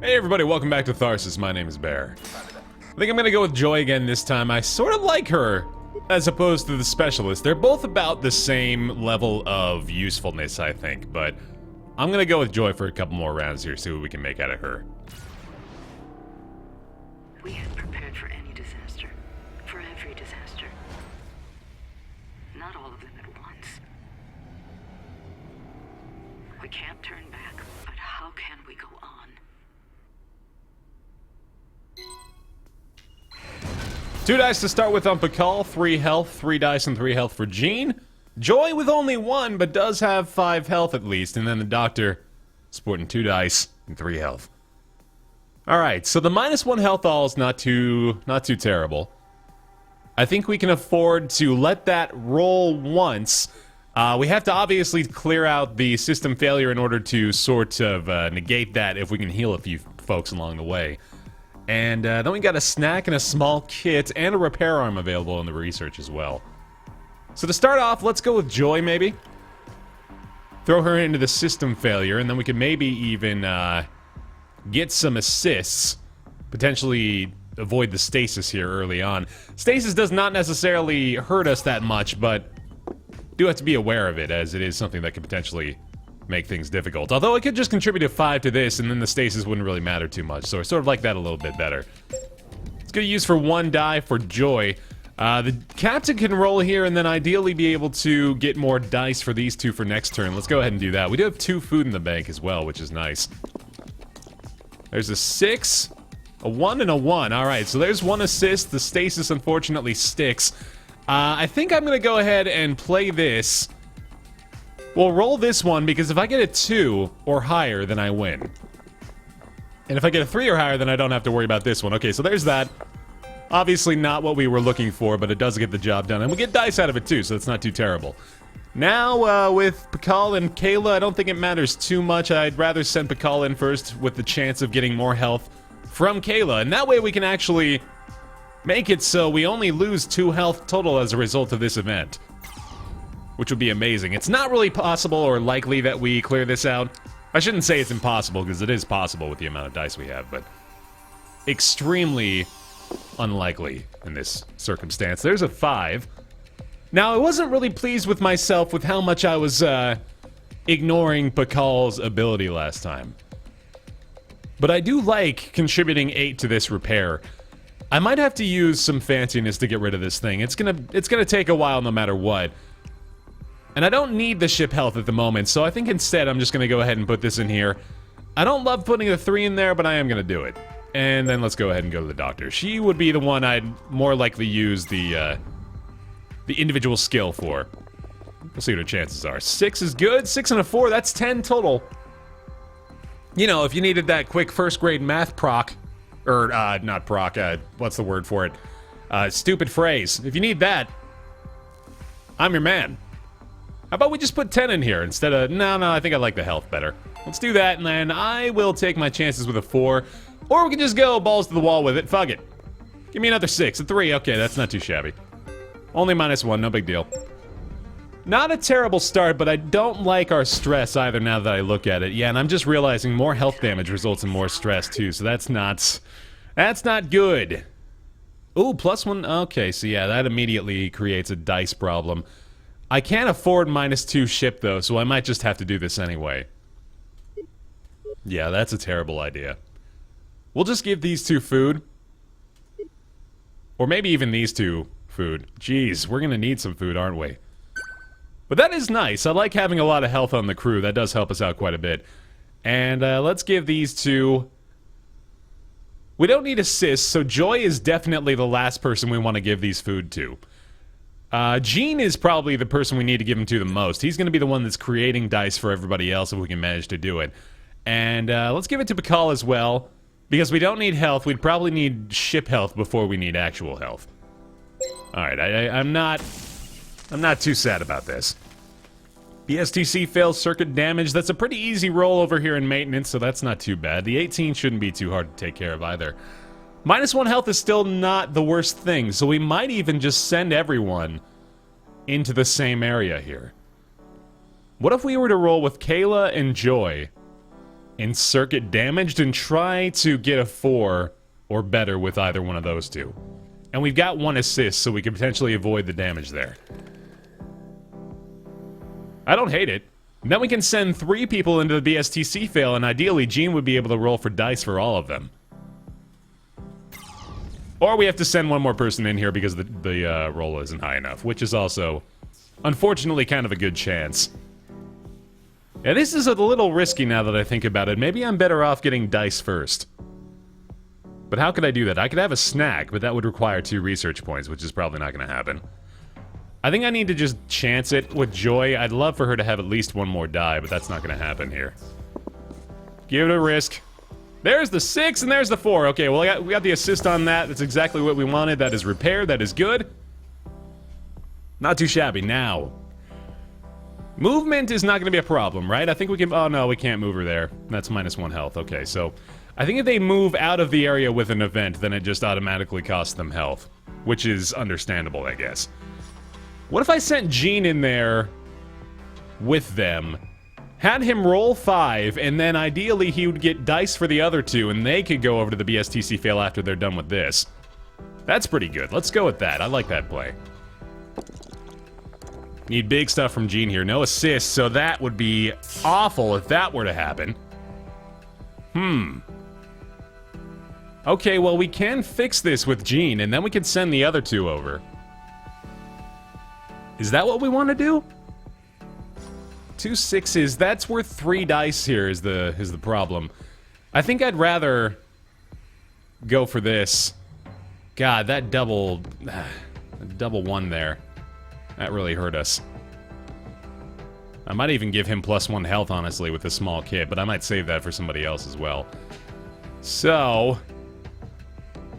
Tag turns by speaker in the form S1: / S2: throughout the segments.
S1: Hey everybody, welcome back to Tharsis. My name is Baer. I think I'm gonna go with Joy again this time. I sort of like her as opposed to the specialist. They're both about the same level of usefulness, I think, but I'm gonna go with Joy for a couple more rounds here, see what we can make out of her.
S2: We had prepared for any disaster, for every disaster. Not all of them at once. We can't turn back, but how can we go on?
S1: 2 dice to start with on Pakal, 3 health, 3 dice and 3 health for Jean. Joy with only 1, but does have 5 health at least, and then the Doctor sporting 2 dice and 3 health. Alright, so the -1 health all is not too terrible. I think we can afford to let that roll once. We have to obviously clear out the system failure in order to sort of negate that if we can heal a few folks along the way. And then we got a snack and a small kit and a repair arm available in the research as well. So to start off, let's go with Joy maybe. Throw her into the system failure, and then we can maybe even get some assists. Potentially avoid the stasis here early on. Stasis does not necessarily hurt us that much, but do have to be aware of it, as it is something that could potentially make things difficult. Although it could just contribute a 5 to this, and then the stasis wouldn't really matter too much, so I sort of like that a little bit better. It's gonna use for 1 die for Joy. The captain can roll here, and then ideally be able to get more dice for these 2 for next turn. Let's go ahead and do that. We do have 2 food in the bank as well, which is nice. There's a 6, a 1, and a 1. Alright, so there's 1 assist. The stasis unfortunately sticks. I think I'm gonna go ahead and play this. We'll roll this one, because if I get a 2 or higher, then I win. And if I get a 3 or higher, then I don't have to worry about this one. Okay, so there's that. Obviously not what we were looking for, but it does get the job done. And we get dice out of it too, so it's not too terrible. Now, with Pakal and Kayla, I don't think it matters too much. I'd rather send Pakal in first with the chance of getting more health from Kayla. And that way we can actually make it so we only lose 2 health total as a result of this event. Which would be amazing. It's not really possible or likely that we clear this out. I shouldn't say it's impossible, because it is possible with the amount of dice we have, but extremely unlikely in this circumstance. There's a 5. Now, I wasn't really pleased with myself with how much I was ignoring Pakal's ability last time. But I do like contributing 8 to this repair. I might have to use some fanciness to get rid of this thing. It's gonna take a while no matter what. And I don't need the ship health at the moment, so I think instead I'm just gonna go ahead and put this in here. I don't love putting the 3 in there, but I am gonna do it. And then let's go ahead and go to the Doctor. She would be the one I'd more likely use the individual skill for. We'll see what her chances are. 6 is good. 6 and a 4, that's 10 total. You know, if you needed that quick first grade math proc, or, not proc, what's the word for it? Stupid phrase. If you need that, I'm your man. How about we just put 10 in here instead of... No, I think I like the health better. Let's do that, and then I will take my chances with a 4. Or we can just go balls to the wall with it. Fuck it. Give me another 6. A 3. Okay, that's not too shabby. Only -1. No big deal. Not a terrible start, but I don't like our stress either now that I look at it. Yeah, and I'm just realizing more health damage results in more stress, too, so that's not good. Ooh, +1. Okay, so yeah, that immediately creates a dice problem. I can't afford -2 ship, though, so I might just have to do this anyway. Yeah, that's a terrible idea. We'll just give these 2 food. Or maybe even these 2 food. Jeez, we're gonna need some food, aren't we? But that is nice. I like having a lot of health on the crew. That does help us out quite a bit. And let's give these 2... We don't need assists, so Joy is definitely the last person we want to give these food to. Jean is probably the person we need to give him to the most. He's going to be the one that's creating dice for everybody else if we can manage to do it. And let's give it to Pakal as well, because we don't need health. We'd probably need ship health before we need actual health. Alright, I'm not too sad about this. BSTC fails circuit damage. That's a pretty easy roll over here in maintenance, so that's not too bad. The 18 shouldn't be too hard to take care of either. -1 health is still not the worst thing, so we might even just send everyone into the same area here. What if we were to roll with Kayla and Joy and circuit damaged and try to get a 4 or better with either one of those two. And we've got 1 assist, so we can potentially avoid the damage there. I don't hate it. Then we can send 3 people into the BSTC fail, and ideally Gene would be able to roll for dice for all of them. Or we have to send 1 more person in here because the roll isn't high enough, which is also, unfortunately, kind of a good chance. Yeah, this is a little risky now that I think about it. Maybe I'm better off getting dice first. But how could I do that? I could have a snack, but that would require 2 research points, which is probably not going to happen. I think I need to just chance it with Joy. I'd love for her to have at least 1 more die, but that's not going to happen here. Give it a risk. There's the 6 and there's the 4. Okay, well, we got the assist on that. That's exactly what we wanted. That is repair. That is good. Not too shabby. Now, movement is not going to be a problem, right? I think we can... Oh, no, we can't move her there. That's -1 health. Okay, so I think if they move out of the area with an event, then it just automatically costs them health, which is understandable, I guess. What if I sent Gene in there with them, had him roll 5, and then ideally he would get dice for the other 2, and they could go over to the BSTC fail after they're done with this? That's pretty good. Let's go with that. I like that play. Need big stuff from Gene here. No assists, so that would be awful if that were to happen. Okay, well, we can fix this with Gene, and then we can send the other 2 over. Is that what we want to do? 2 6s. That's worth 3 dice here is the problem. I think I'd rather go for this. God, that double 1 there. That really hurt us. I might even give him +1 health, honestly, with a small kit, but I might save that for somebody else as well. So,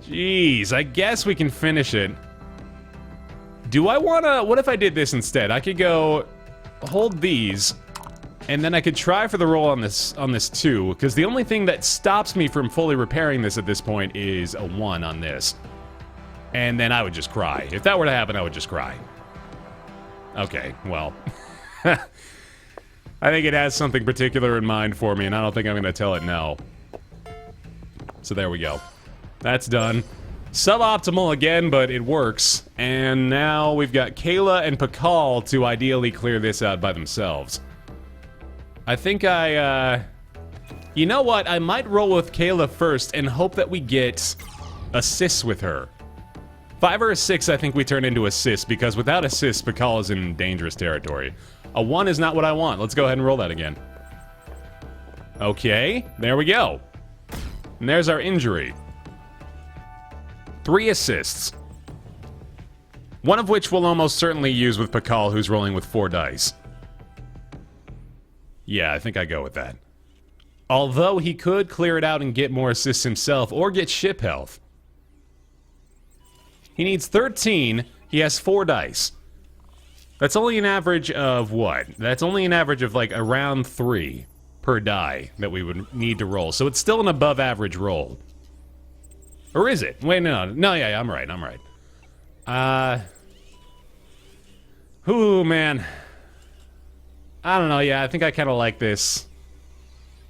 S1: jeez, I guess we can finish it. Do I wanna... What if I did this instead? I could go hold these, and then I could try for the roll on this too, because the only thing that stops me from fully repairing this at this point is a 1 on this. And then I would just cry. If that were to happen, I would just cry. Okay, well... I think it has something particular in mind for me, and I don't think I'm gonna tell it no. So there we go. That's done. Suboptimal again, but it works. And now we've got Kayla and Pakal to ideally clear this out by themselves. I think you know what? I might roll with Kayla first and hope that we get assists with her. 5 or a 6, I think we turn into assists, because without assists, Pakal is in dangerous territory. A 1 is not what I want. Let's go ahead and roll that again. Okay, there we go. And there's our injury. 3 assists. 1 of which we'll almost certainly use with Pakal, who's rolling with 4 dice. Yeah, I think I go with that. Although he could clear it out and get more assists himself, or get ship health. He needs 13. He has 4 dice. That's only an average of what? That's only an average of like around 3 per die that we would need to roll. So it's still an above average roll. Or is it? Wait, no, yeah, I'm right. Ooh, man. I don't know, yeah, I think I kind of like this.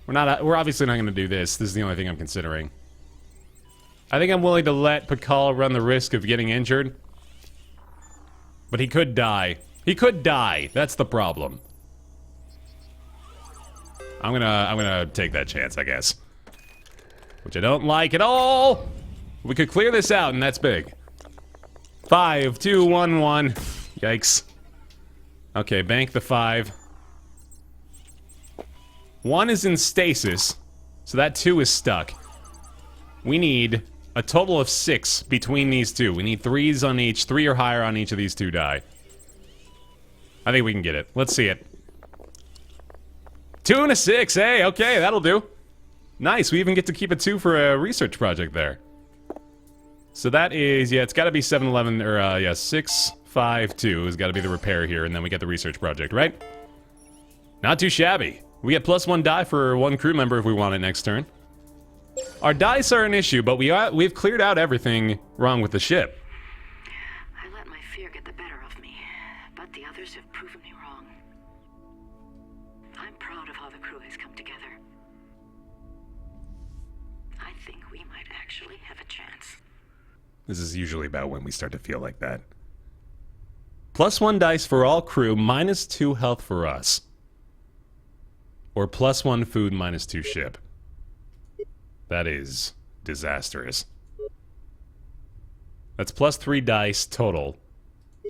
S1: We're obviously not going to do this. This is the only thing I'm considering. I think I'm willing to let Pakal run the risk of getting injured. But he could die. He could die. That's the problem. I'm gonna take that chance, I guess. Which I don't like at all. We could clear this out, and that's big. 5, 2, 1, 1. Yikes. Okay, bank the 5. 1 is in stasis, so that 2 is stuck. We need a total of 6 between these 2. We need 3s on each, 3 or higher on each of these 2 die. I think we can get it. Let's see it. 2 and a 6, hey, okay, that'll do. Nice, we even get to keep a 2 for a research project there. So that is, yeah, it's gotta be 7, 11, or, yeah, 6, 5, 2 has gotta be the repair here, and then we get the research project, right? Not too shabby. We get +1 die for 1 crew member if we want it next turn. Our dice are an issue, but we've cleared out everything wrong with the ship.
S2: I let my fear get the better of me, but the others have proven me wrong. I'm proud of how the crew has come together. actually have a chance.
S1: This is usually about when we start to feel like that. +1 dice for all crew, -2 health for us. Or +1 food, -2 ship. That is disastrous. That's +3 dice total.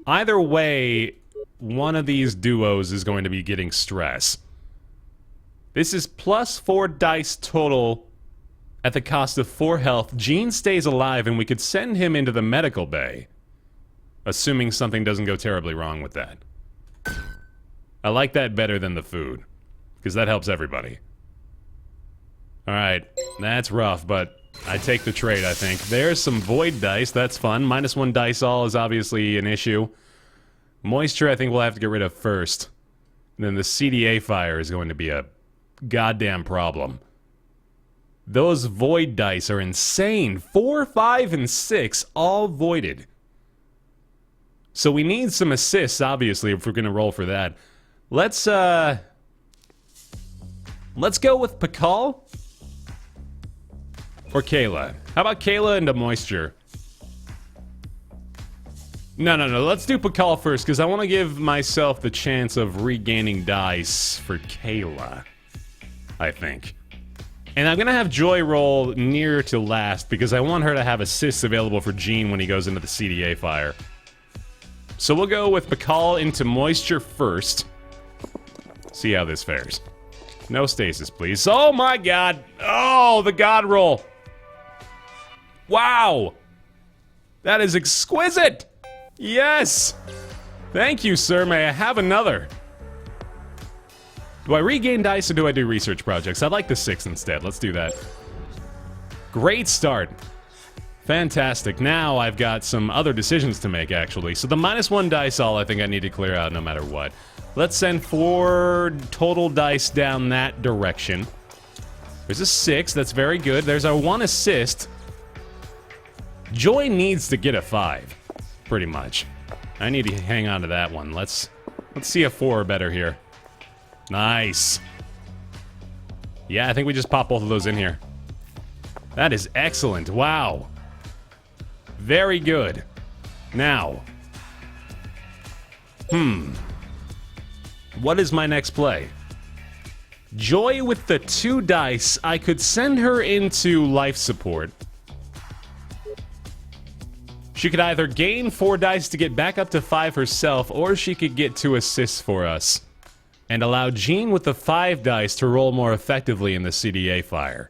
S1: Either way, one of these duos is going to be getting stress. This is +4 dice total at the cost of 4 health. Gene stays alive and we could send him into the medical bay. Assuming something doesn't go terribly wrong with that. I like that better than the food. Because that helps everybody. Alright, that's rough, but I take the trade, I think. There's some void dice, that's fun. -1 dice all is obviously an issue. Moisture I think we'll have to get rid of first. And then the CDA fire is going to be a goddamn problem. Those void dice are insane. 4, 5, and 6 all voided. So we need some assists, obviously, if we're going to roll for that. Let's go with Pakal or Kayla. How about Kayla into moisture? No. Let's do Pakal first, because I want to give myself the chance of regaining dice for Kayla, I think. And I'm going to have Joy roll near to last, because I want her to have assists available for Gene when he goes into the CDA fire. So we'll go with Pakal into moisture first. See how this fares. No stasis, please. Oh my god! Oh, the god roll! Wow! That is exquisite! Yes! Thank you, sir. May I have another? Do I regain dice or do I do research projects? I'd like the 6 instead. Let's do that. Great start. Fantastic. Now I've got some other decisions to make, actually. So the -1 dice all I think I need to clear out no matter what. Let's send 4 total dice down that direction. There's a 6. That's very good. There's our 1 assist. Joy needs to get a 5. Pretty much. I need to hang on to that one. Let's see a 4 or better here. Nice. Yeah, I think we just pop both of those in here. That is excellent. Wow. Very good. Now. What is my next play? Joy with the 2 dice. I could send her into life support. She could either gain 4 dice to get back up to 5 herself, or she could get 2 assists for us. And allow Jean with the 5 dice to roll more effectively in the CDA fire.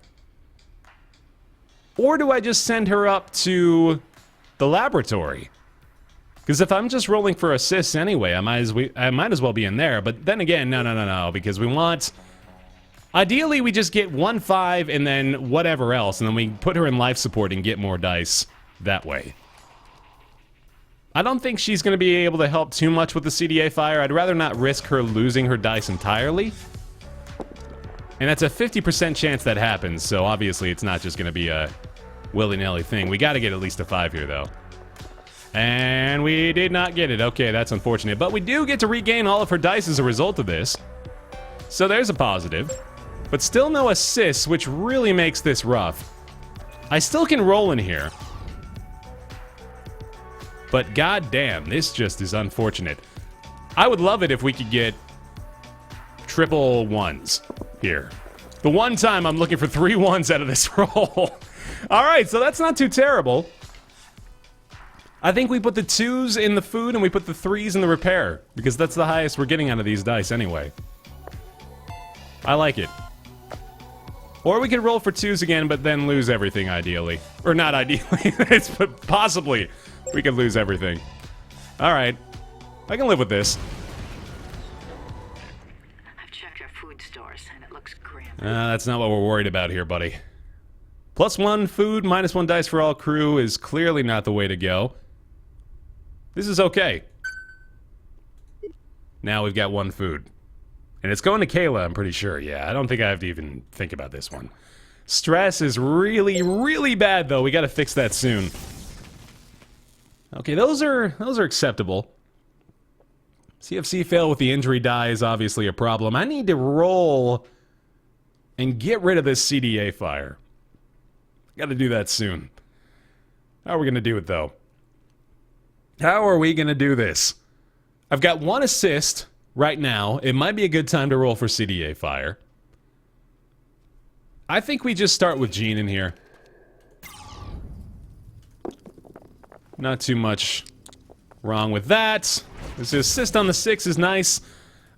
S1: Or do I just send her up to the laboratory? Because if I'm just rolling for assists anyway, I might as well be in there. But then again, no, because we want... Ideally, we just get 1 5 and then whatever else, and then we put her in life support and get more dice that way. I don't think she's going to be able to help too much with the CDA fire. I'd rather not risk her losing her dice entirely. And that's a 50% chance that happens, so obviously it's not just going to be a willy-nilly thing. We got to get at least a 5 here, though. And we did not get it. Okay, that's unfortunate. But we do get to regain all of her dice as a result of this. So there's a positive. But still no assists, which really makes this rough. I still can roll in here. But goddamn, this just is unfortunate. I would love it if we could get triple 1s here. The one time I'm looking for 3 1s out of this roll. Alright, so that's not too terrible. I think we put the 2s in the food and we put the 3s in the repair. Because that's the highest we're getting out of these dice anyway. I like it. Or we could roll for 2s again, but then lose everything ideally. Or not ideally, but possibly. We could lose everything. Alright. I can live with this.
S2: I've checked our food stores, and it looks grim.
S1: That's not what we're worried about here, buddy. +1 food, -1 dice for all crew is clearly not the way to go. This is okay. Now we've got 1 food. And it's going to Kayla, I'm pretty sure. Yeah, I don't think I have to even think about this one. Stress is really, really bad, though. We gotta fix that soon. Okay, those are acceptable. CFC fail with the injury die is obviously a problem. I need to roll and get rid of this CDA fire. Gotta do that soon. How are we going to do it, though? How are we going to do this? I've got 1 assist right now. It might be a good time to roll for CDA fire. I think we just start with Jean in here. Not too much wrong with that. This assist on the 6 is nice.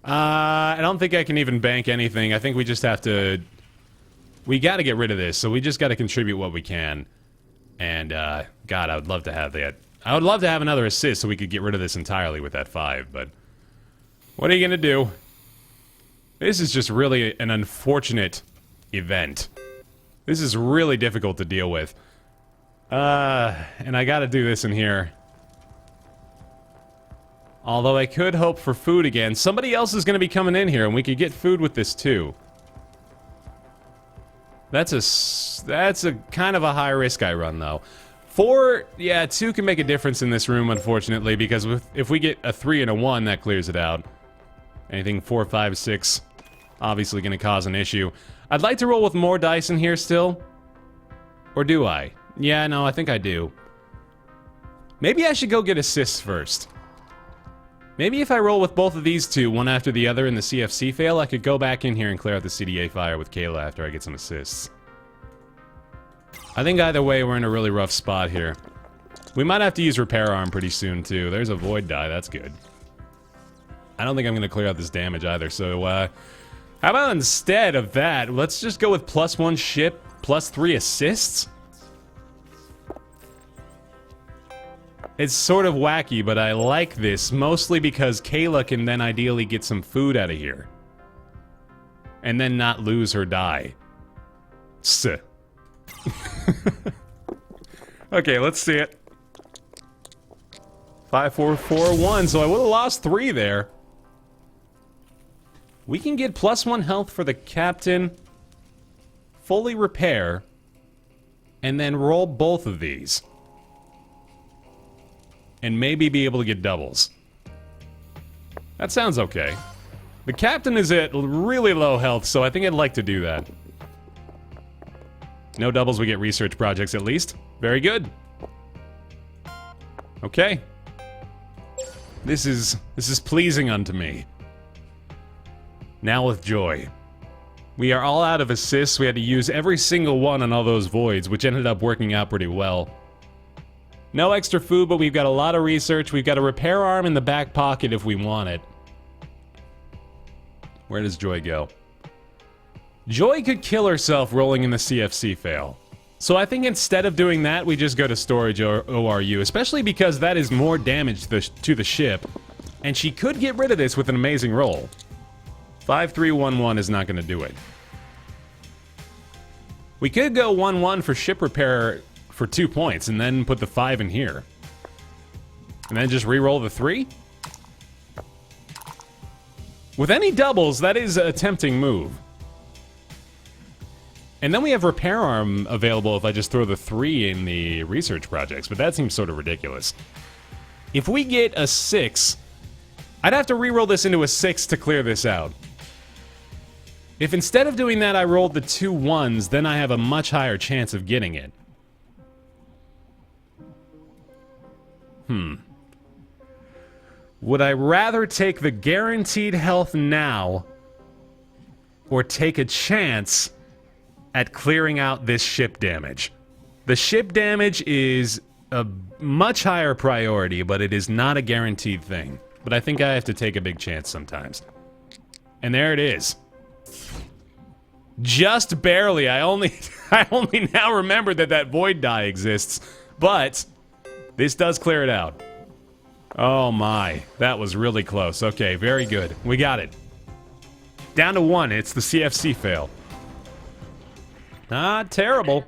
S1: I don't think I can even bank anything. I think we just have to... We gotta get rid of this, so we just gotta contribute what we can. And, God, I would love to have that. I would love to have another assist so we could get rid of this entirely with that 5, but... What are you gonna do? This is just really an unfortunate event. This is really difficult to deal with. And I gotta do this in here. Although I could hope for food again. Somebody else is gonna be coming in here, and we could get food with this too. That's a kind of a high risk I run, though. 4, yeah, 2 can make a difference in this room, unfortunately, because if we get a 3 and a 1, that clears it out. Anything 4, 5, 6, obviously going to cause an issue. I'd like to roll with more dice in here still. Or do I? Yeah, no, I think I do. Maybe I should go get assists first. Maybe if I roll with both of these two, one after the other in the CFC fail, I could go back in here and clear out the CDA fire with Kayla after I get some assists. I think either way, we're in a really rough spot here. We might have to use Repair Arm pretty soon, too. There's a Void die, that's good. I don't think I'm going to clear out this damage either, so, how about instead of that, let's just go with +1 ship, +3 assists? It's sort of wacky, but I like this, mostly because Kayla can then ideally get some food out of here. And then not lose her die. Okay, let's see it. 5, 4, 4, 1, so I would have lost 3 there. We can get +1 health for the captain, fully repair, and then roll both of these. And maybe be able to get doubles. That sounds okay. The captain is at really low health, so I think I'd like to do that. No doubles, we get research projects at least. Very good. Okay. This is pleasing unto me. Now with joy. We are all out of assists. We had to use every single one on all those voids, which ended up working out pretty well. No extra food, but we've got a lot of research. We've got a repair arm in the back pocket if we want it. Where does Joy go? Joy could kill herself rolling in the CFC fail. So I think instead of doing that, we just go to storage or ORU, especially because that is more damage to the ship. And she could get rid of this with an amazing roll. 5-3-1-1 is not going to do it. We could go 1-1 for ship repair for 2 points, and then put the 5 in here. And then just re-roll the 3? With any doubles, that is a tempting move. And then we have Repair Arm available if I just throw the 3 in the research projects, but that seems sort of ridiculous. If we get a 6, I'd have to re-roll this into a 6 to clear this out. If instead of doing that I rolled the 2 1s, then I have a much higher chance of getting it. Would I rather take the guaranteed health now, or take a chance at clearing out this ship damage? The ship damage is a much higher priority, but it is not a guaranteed thing. But I think I have to take a big chance sometimes. And there it is. Just barely. I only now remembered that void die exists. But this does clear it out. Oh my, that was really close. Okay, very good. We got it. Down to 1. It's the CFC fail. Not terrible.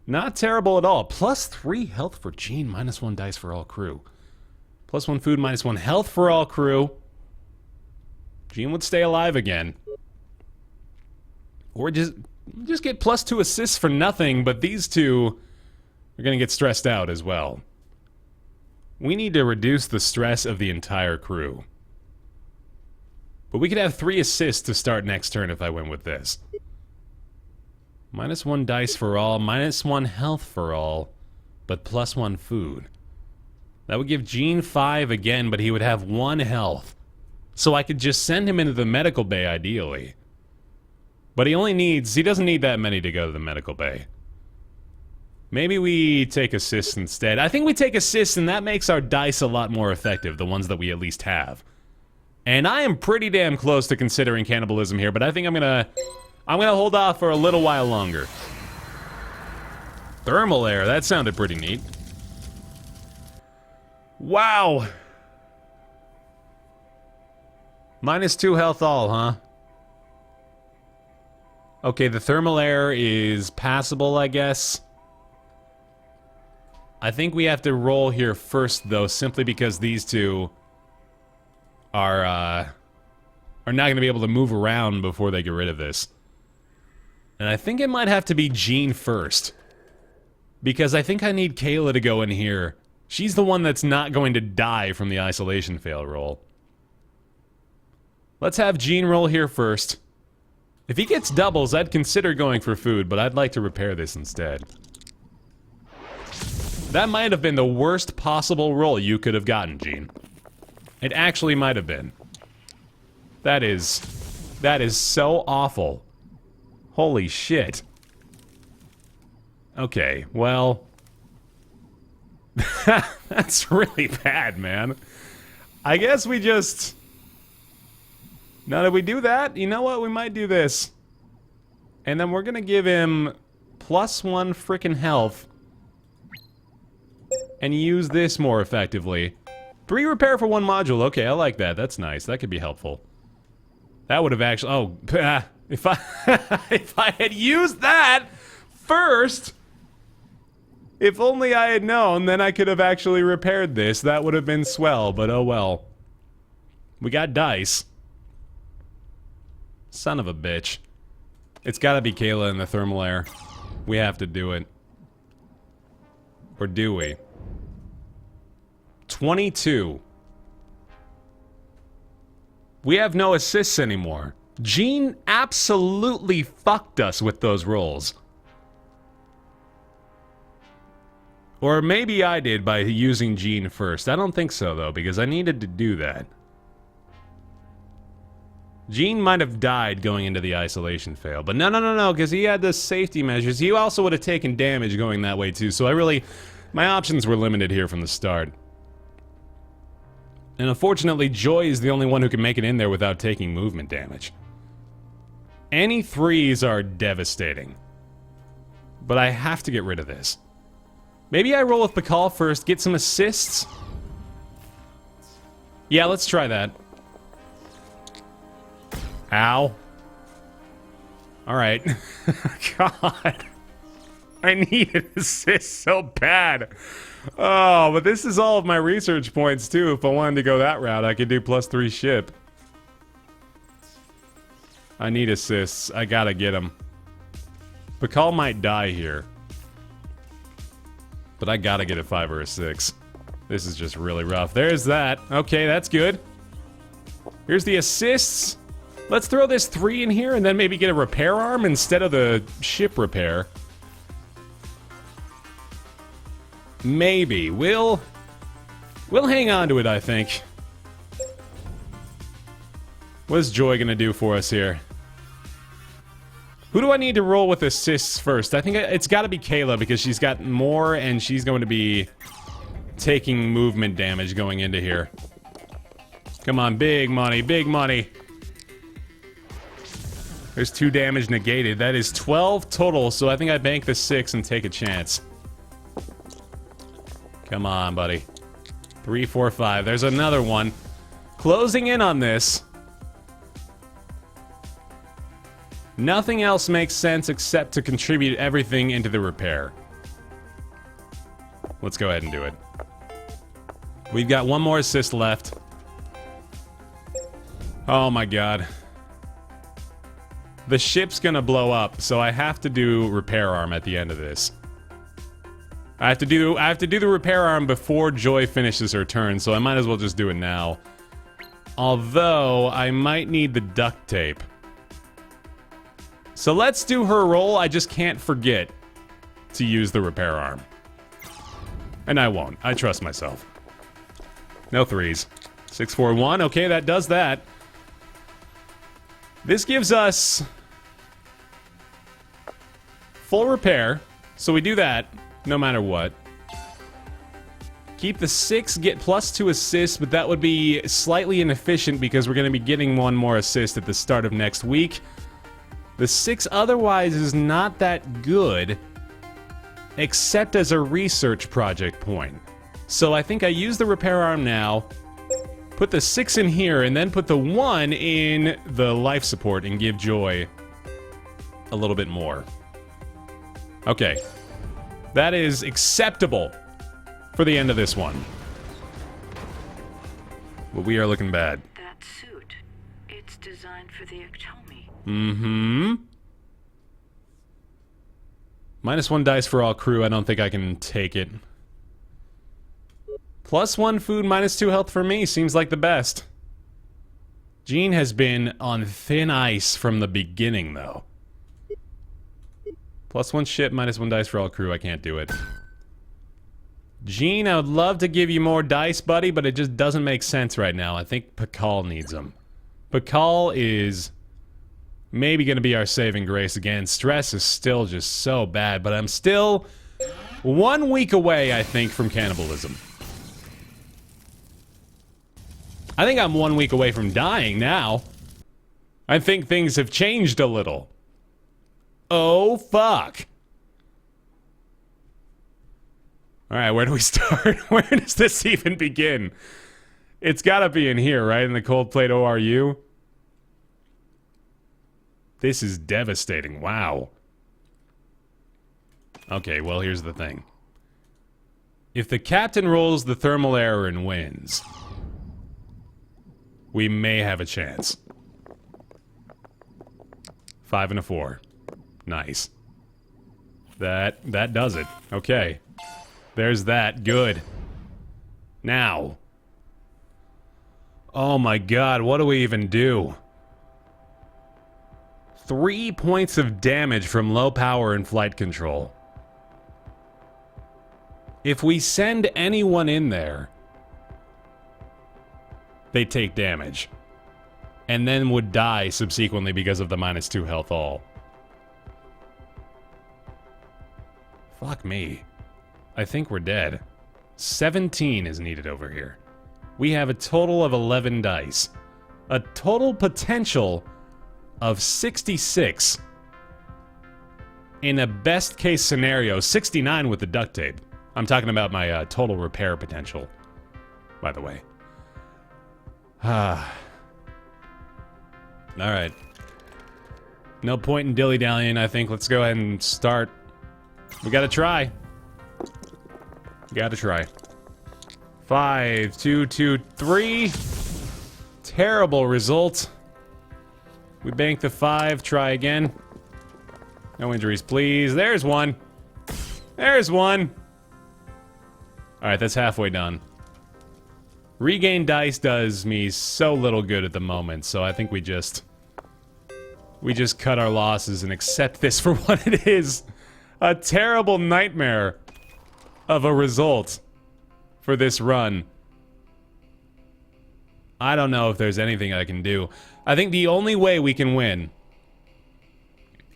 S1: Not terrible at all. +3 health for Jean, -1 dice for all crew. +1 food, -1 health for all crew. Jean would stay alive again. Or just get +2 assists for nothing, but these two are going to get stressed out as well. We need to reduce the stress of the entire crew. But we could have 3 assists to start next turn if I went with this. -1 dice for all, -1 health for all. but +1 food. That would give Jean 5 again, but he would have 1 health. So I could just send him into the medical bay, ideally. But he doesn't need that many to go to the medical bay. Maybe we take assists instead. I think we take assists, and that makes our dice a lot more effective, the ones that we at least have. And I am pretty damn close to considering cannibalism here, but I think I'm gonna hold off for a little while longer. Thermal air, that sounded pretty neat. Wow! -2 health all, huh? Okay, the thermal air is passable, I guess. I think we have to roll here first, though, simply because these two are not going to be able to move around before they get rid of this. And I think it might have to be Jean first. Because I think I need Kayla to go in here. She's the one that's not going to die from the isolation fail roll. Let's have Jean roll here first. If he gets doubles, I'd consider going for food, but I'd like to repair this instead. That might have been the worst possible roll you could have gotten, Jean. It actually might have been. That is so awful. Holy shit. Okay, well... that's really bad, man. I guess we just... Now that we do that, you know what? We might do this. And then we're gonna give him +1 frickin' health. And use this more effectively. 3 repair for 1 module. Okay, I like that. That's nice. That could be helpful. That would have actually... Oh, if I... if I had used that first... If only I had known, then I could have actually repaired this. That would have been swell, but oh well. We got dice. Son of a bitch. It's gotta be Kayla in the thermal air. We have to do it. Or do we? 22. We have no assists anymore. Jean absolutely fucked us with those rolls. Or maybe I did by using Jean first. I don't think so, though, because I needed to do that. Jean might have died going into the isolation fail. But no, because he had the safety measures. He also would have taken damage going that way, too. So my options were limited here from the start. And unfortunately, Joy is the only one who can make it in there without taking movement damage. Any 3s are devastating. But I have to get rid of this. Maybe I roll with Bakal first, get some assists. Yeah, let's try that. Ow. Alright. God. I need an assist so bad. Oh, but this is all of my research points, too. If I wanted to go that route, I could do +3 ship. I need assists. I gotta get them. Bakal might die here. But I gotta get a 5 or a 6. This is just really rough. There's that. Okay, that's good. Here's the assists. Let's throw this 3 in here and then maybe get a repair arm instead of the ship repair. Maybe. We'll hang on to it, I think. What's Joy gonna do for us here? Who do I need to roll with assists first? I think it's gotta be Kayla because she's got more and she's going to be taking movement damage going into here. Come on, big money, big money. There's 2 damage negated. That is 12 total, so I think I bank the 6 and take a chance. Come on, buddy. 3, 4, 5. There's another one. Closing in on this. Nothing else makes sense except to contribute everything into the repair. Let's go ahead and do it. We've got 1 more assist left. Oh my god. The ship's gonna blow up, so I have to do repair arm at the end of this. I have to do the repair arm before Joy finishes her turn, so I might as well just do it now. Although, I might need the duct tape. So let's do her roll, I just can't forget to use the repair arm. And I won't. I trust myself. No threes. 6, 4, 1. Okay, that does that. This gives us full repair. So we do that no matter what. Keep the 6, get +2 assists, but that would be slightly inefficient because we're going to be getting 1 more assist at the start of next week. The 6 otherwise is not that good, except as a research project point. So I think I use the repair arm now, put the 6 in here, and then put the 1 in the life support and give Joy a little bit more. Okay. That is acceptable for the end of this one. But we are looking bad.
S2: That suit, it's designed for the Ectomi.
S1: Mm-hmm. -1 dice for all crew. I don't think I can take it. +1 food, -2 health for me. Seems like the best. Jean has been on thin ice from the beginning, though. +1 ship, -1 dice for all crew. I can't do it. Jean, I would love to give you more dice, buddy, but it just doesn't make sense right now. I think Pakal needs them. Pakal is maybe going to be our saving grace again. Stress is still just so bad, but I'm still 1 week away, I think, from cannibalism. I think I'm 1 week away from dying now. I think things have changed a little. Oh, fuck. Alright, where do we start? Where does this even begin? It's gotta be in here, right? In the cold plate ORU? This is devastating. Wow. Okay, well, here's the thing. If the captain rolls the thermal error and wins, we may have a chance. 5 and a 4. Nice. That does it. Okay. There's that. Good. Now. Oh my god, what do we even do? 3 points of damage from low power and flight control. If we send anyone in there, they take damage. And then would die subsequently because of the -2 health all. Fuck me. I think we're dead. 17 is needed over here. We have a total of 11 dice. A total potential of 66. In a best case scenario, 69 with the duct tape. I'm talking about my total repair potential, by the way. Alright. No point in dilly-dallying, I think. Let's go ahead and start. We gotta try. Gotta try. 5, 2, 2, 3. Terrible result. We bank the 5. Try again. No injuries, please. There's one. There's one. Alright, that's halfway done. Regain dice does me so little good at the moment, so I think we just cut our losses and accept this for what it is. A terrible nightmare of a result for this run. I don't know if there's anything I can do. I think the only way we can win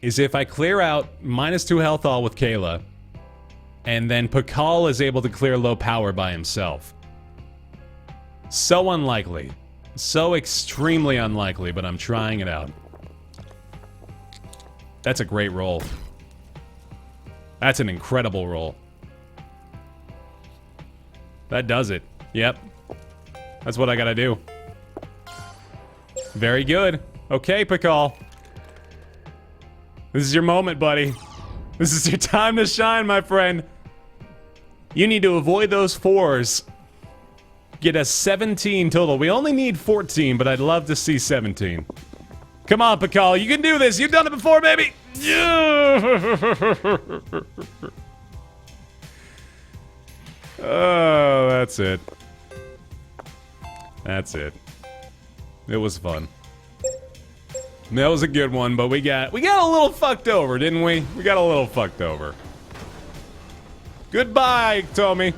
S1: is if I clear out -2 health all with Kayla, and then Pakal is able to clear low power by himself. So unlikely. So extremely unlikely, but I'm trying it out. That's a great roll. That's an incredible roll. That does it. Yep. That's what I gotta do. Very good. Okay, Pakal. This is your moment, buddy. This is your time to shine, my friend. You need to avoid those 4s. Get a 17 total. We only need 14, but I'd love to see 17. Come on, Pakal. You can do this. You've done it before, baby. Oh, that's it. That's it. It was fun. That was a good one, but we got a little fucked over, didn't we? We got a little fucked over. Goodbye, Tommy.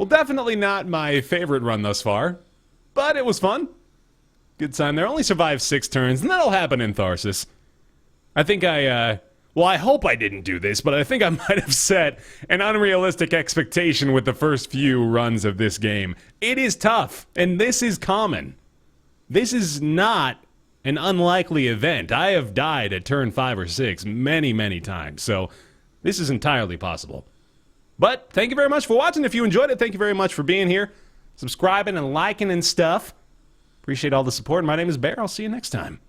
S1: Well, definitely not my favorite run thus far, but it was fun. Good sign there. Only survived 6 turns, and that'll happen in Tharsis. I think well, I hope I didn't do this, but I think I might have set an unrealistic expectation with the first few runs of this game. It is tough, and this is common. This is not an unlikely event. I have died at turn 5 or 6 many, many times, so this is entirely possible. But thank you very much for watching. If you enjoyed it, thank you very much for being here, subscribing and liking and stuff. Appreciate all the support. My name is Baer. I'll see you next time.